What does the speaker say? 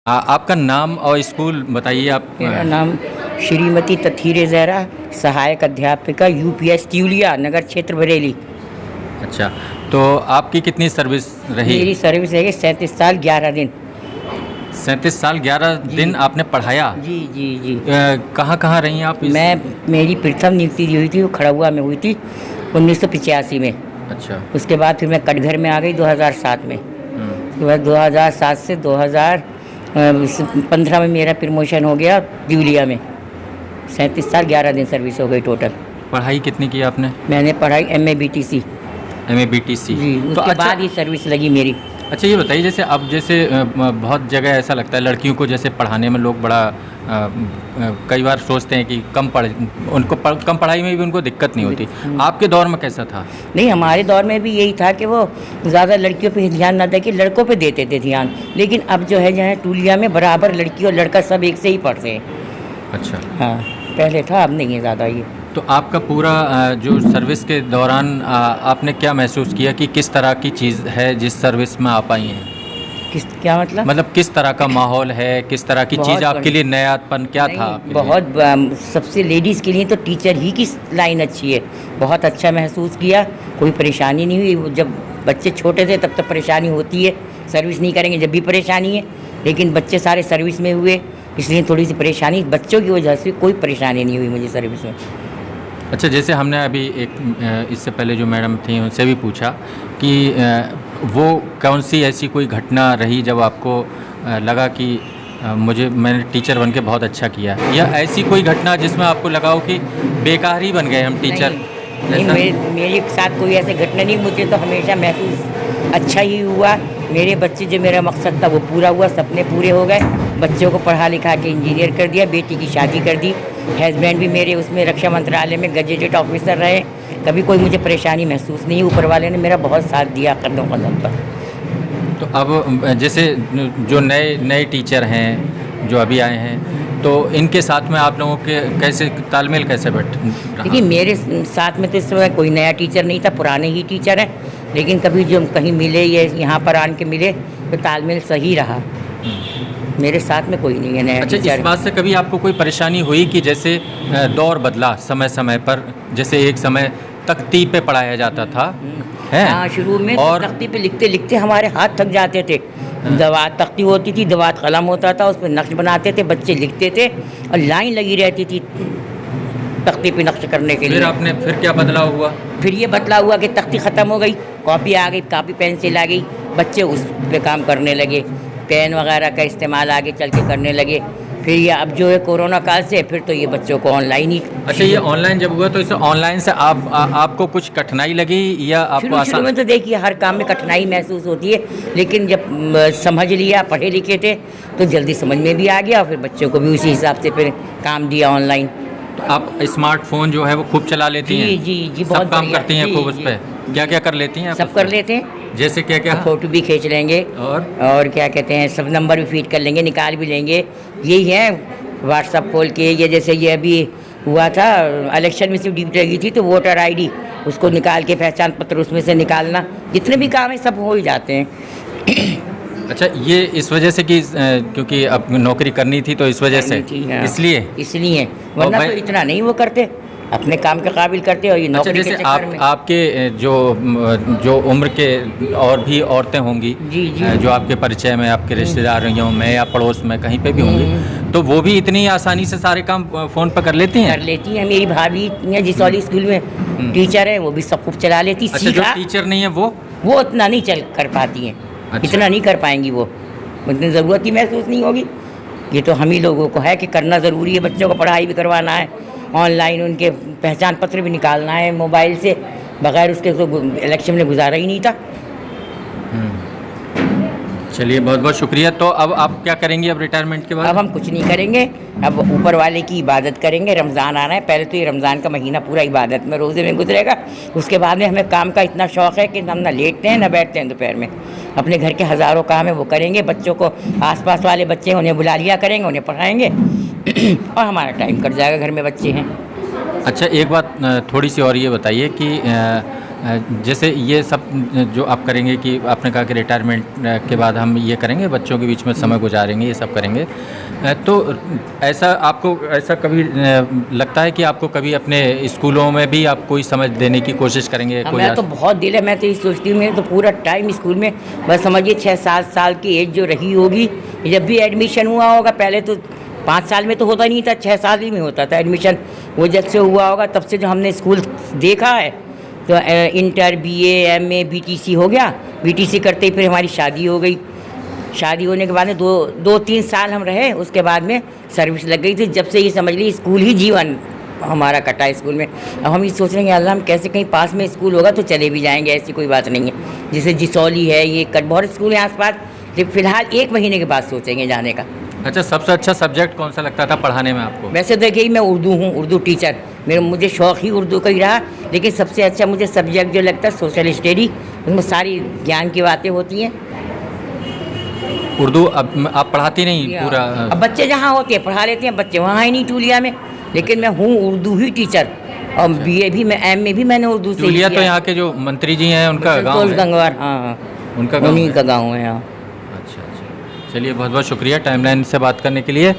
आपका नाम और स्कूल बताइए आप। मेरा नाम श्रीमती तथीर ज़हरा, सहायक अध्यापिका यूपीएस ट्यूलिया, नगर क्षेत्र बरेली। अच्छा, तो आपकी कितनी सर्विस रही? मेरी सर्विस है 37 साल 11 दिन। 37 साल 11 दिन आपने पढ़ाया? जी जी जी। कहाँ रही आप मेरी प्रथम नियुक्ति जो हुई थी वो खड़गुआ में हुई थी 1985 में। अच्छा। उसके बाद फिर मैं कटघर में आ गई 2007 में। उसके बाद 2007 से 2015 में मेरा प्रमोशन हो गया ट्यूलिया में। 37 साल 11 दिन सर्विस हो गई टोटल। पढ़ाई कितनी की आपने? मैंने पढ़ाई MA BTC। जी, तो उसके बाद ही सर्विस लगी मेरी। अच्छा, ये बताइए जैसे बहुत जगह ऐसा लगता है लड़कियों को जैसे पढ़ाने में लोग बड़ा कई बार सोचते हैं कि कम पढ़ाई में भी उनको दिक्कत नहीं होती। आपके दौर में कैसा था? नहीं, हमारे दौर में भी यही था कि वो ज़्यादा लड़कियों पे ध्यान ना दे कि लड़कों पे देते थे ध्यान। लेकिन अब जो है जहाँ टूलिया में बराबर लड़की और लड़का सब एक से ही पढ़ते हैं। अच्छा। हाँ, पहले था, अब नहीं है ज़्यादा ये। तो आपका पूरा जो सर्विस के दौरान आपने क्या महसूस किया कि किस तरह की चीज़ है जिस सर्विस में आप आई हैं? क्या मतलब किस तरह का माहौल है, किस तरह की चीज़ आपके लिए नयापन क्या था आपके लिए? बहुत सबसे लेडीज़ के लिए तो टीचर ही की लाइन अच्छी है। बहुत अच्छा महसूस किया, कोई परेशानी नहीं हुई। जब बच्चे छोटे थे तब तो परेशानी होती है, सर्विस नहीं करेंगे जब भी परेशानी है। लेकिन बच्चे सारे सर्विस में हुए, इसलिए थोड़ी सी परेशानी बच्चों की वजह से कोई परेशानी नहीं हुई मुझे सर्विस में। अच्छा, जैसे हमने अभी इससे पहले जो मैडम थी उनसे भी पूछा कि वो कौन सी ऐसी कोई घटना रही जब आपको लगा कि मैंने टीचर बन के बहुत अच्छा किया, या ऐसी कोई घटना जिसमें आपको लगा हो कि बेकार ही बन गए हम टीचर? नहीं, मेरे साथ कोई ऐसी घटना नहीं। मुझे तो हमेशा महसूस अच्छा ही हुआ। मेरे बच्चे जो मेरा मकसद था वो पूरा हुआ, सपने पूरे हो गए। बच्चों को पढ़ा लिखा के इंजीनियर कर दिया, बेटी की शादी कर दी। हस्बैंड भी मेरे उसमें रक्षा मंत्रालय में गजेटेड ऑफिसर रहे। कभी कोई मुझे परेशानी महसूस नहीं, ऊपर वाले ने मेरा बहुत साथ दिया कदम कदम पर। तो अब जैसे जो नए टीचर हैं जो अभी आए हैं, तो इनके साथ में आप लोगों के कैसे तालमेल कैसे बैठ रहा? देखिए, मेरे साथ में तो इस समय कोई नया टीचर नहीं था, पुराने ही टीचर हैं। लेकिन कभी जो कहीं मिले या यहाँ पर आन के मिले तो तालमेल सही रहा। मेरे साथ में कोई नहीं है नया टीचर। अच्छा, इस बात से कभी आपको कोई परेशानी हुई कि जैसे दौर बदला समय समय पर, जैसे एक समय तख्ती पे पढ़ाया जाता था है? हाँ, शुरू में और तख्ती पे लिखते लिखते हमारे हाथ थक जाते थे। दवात तख्ती होती थी, दवात कलम होता था, उस पर नक्श बनाते थे, बच्चे लिखते थे और लाइन लगी रहती थी तख्ती पे नक्श करने के लिए। फिर क्या बदलाव हुआ? फिर ये बदलाव हुआ कि तख्ती ख़त्म हो गई, कॉपी आ गई, कापी पेंसिल आ गई, बच्चे उस पे काम करने लगे, पेन वगैरह का इस्तेमाल आगे चल के करने लगे। फिर ये अब जो है कोरोना काल से फिर तो ये बच्चों को ऑनलाइन ही। अच्छा, ये ऑनलाइन जब हुआ तो इसे ऑनलाइन से आपको कुछ कठिनाई लगी या आपको आसान? शुरू में तो देखिए हर काम में कठिनाई महसूस होती है, लेकिन जब समझ लिया, पढ़े लिखे थे तो जल्दी समझ में भी आ गया और फिर बच्चों को भी उसी हिसाब से फिर काम दिया ऑनलाइन। तो आप स्मार्टफोन जो है वो खूब चला लेती हैं? जी जी जी, बहुत सब काम करती हैं खूब उस पर? क्या क्या कर लेती हैं आप? सब कर लेते हैं। जैसे क्या क्या? फोटो भी खींच लेंगे और क्या कहते हैं, सब नंबर भी फीड कर लेंगे, निकाल भी लेंगे। यही है व्हाट्सअप खोल के, ये जैसे ये अभी हुआ था इलेक्शन में सिर्फ ड्यूटी लगी थी तो वोटर ID उसको निकाल के पहचान पत्र उसमें से निकालना, जितने भी काम है सब हो ही जाते हैं। अच्छा, ये इस वजह से कि क्योंकि अब नौकरी करनी थी तो इस वजह से हाँ। इसलिए वरना तो इतना नहीं वो करते, अपने काम के काबिल करते और ये नौकरी जैसे के चक्कर में। आपके जो उम्र के और भी औरतें होंगी जी जी, जो आपके परिचय में, आपके रिश्तेदारों में या पड़ोस में कहीं पे भी होंगी, तो वो भी इतनी आसानी से सारे काम फ़ोन पर कर लेती हैं? कर लेती हैं। मेरी भाभी जिसौली स्कूल में टीचर है, वो भी सब कुछ चला लेती। अच्छा, जो टीचर नहीं है वो उतना नहीं कर पाती हैं। अच्छा। इतना नहीं कर पाएंगी, वो उतनी ज़रूरत ही महसूस नहीं होगी। ये तो हम ही लोगों को है कि करना ज़रूरी है, बच्चों को पढ़ाई भी करवाना है, ऑनलाइन उनके पहचान पत्र भी निकालना है मोबाइल से, बगैर उसके तो इलेक्शन में गुजारा ही नहीं था। चलिए, बहुत बहुत शुक्रिया। तो अब आप क्या करेंगे अब रिटायरमेंट के बाद? अब हम कुछ नहीं करेंगे, अब ऊपर वाले की इबादत करेंगे। रमज़ान आ रहा है, पहले तो ये रमज़ान का महीना पूरा इबादत में, रोज़े में गुजरेगा। उसके बाद में हमें काम का इतना शौक़ है कि हम ना लेटते हैं ना बैठते हैं दोपहर में। अपने घर के हज़ारों काम है वो करेंगे, बच्चों को आसपास वाले बच्चे हैं उन्हें बुला लिया करेंगे, उन्हें पढ़ाएंगे और हमारा टाइम कट जाएगा, घर में बच्चे हैं। अच्छा, एक बात थोड़ी सी और ये बताइए कि जैसे ये सब जो आप करेंगे कि आपने कहा कि रिटायरमेंट के बाद हम ये करेंगे, बच्चों के बीच में समय गुजारेंगे, ये सब करेंगे, तो ऐसा आपको ऐसा कभी लगता है कि आपको कभी अपने स्कूलों में भी आप कोई समझ देने की कोशिश करेंगे? कोई मैं तो बहुत दिल है, मैं तो ये सोचती हूँ मेरे तो पूरा टाइम स्कूल में, बस समझिए 6-7 साल की एज जो रही होगी, जब भी एडमिशन हुआ होगा, पहले तो 5 साल में तो होता नहीं था, 6 साल ही में होता था एडमिशन। वो जब से हुआ होगा तब से जो हमने स्कूल देखा है, तो इंटर, बीए, एमए, बीटीसी हो गया। बीटीसी करते ही फिर हमारी शादी हो गई। शादी होने के बाद में 2-3 साल हम रहे, उसके बाद में सर्विस लग गई थी। जब से ये समझ ली स्कूल ही जीवन हमारा कटा है स्कूल में। अब हम ये सोच रहे हैं अल्लाह, हम कैसे कहीं पास में स्कूल होगा तो चले भी जाएंगे, ऐसी कोई बात नहीं है। जैसे जिसौली है, ये बहुत स्कूल है आसपास, लेकिन फ़िलहाल 1 महीने के बाद सोचेंगे जाने का। अच्छा, सबसे अच्छा सब्जेक्ट कौन सा लगता था पढ़ाने में आपको? वैसे देखिए, मैं उर्दू हूँ, उर्दू टीचर, मुझे शौक़ ही उर्दू का ही रहा, लेकिन सबसे अच्छा मुझे सब्जेक्ट जो लगता है सोशल स्टडी, उसमें सारी ज्ञान की बातें होती हैं। उर्दू अब आप पढ़ाती नहीं पूरा? अब बच्चे जहाँ होते हैं पढ़ा लेते हैं, बच्चे वहाँ ही नहीं टूलिया में, लेकिन मैं हूँ उर्दू ही टीचर। और बीए भी, मैं एमए भी मैंने उर्दू से टूलिया तो यहाँ के जो मंत्री जी हैं उनका गाँव है? गंगवार, हाँ, उनका गाँव, उन्हीं का गाँव है यहाँ। अच्छा अच्छा, चलिए बहुत बहुत शुक्रिया टाइमलाइन से बात करने के लिए।